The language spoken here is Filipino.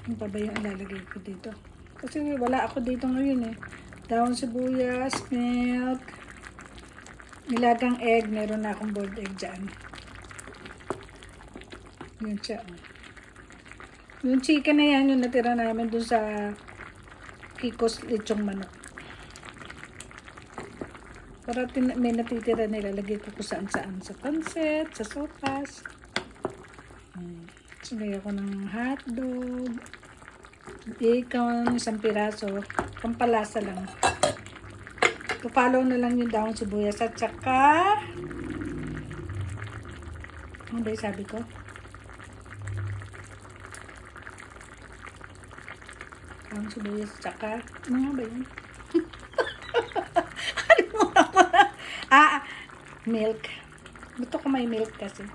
Ano pa ba yung ilalagay ko dito? Kasi wala ako dito ngayon eh. Dahon sibuyas, milk, nilagang egg. Meron na akong boiled egg dyan. Yun siya. Yung chicken na yan, yung natira namin dun sa Kiko's lechong manok. Para may natitira nila, lagay ko kung saan-saan. Sa pancit, sa sopas. Sinagay ako ng hotdog, bacon, isang piraso. Pampalasa lang. Tupalo na lang yung dahon sibuyas at saka ano ba yung sabi ko? Dahon sibuyas at saka ano nga ba yun? Milk. Gusto ko may milk kasi.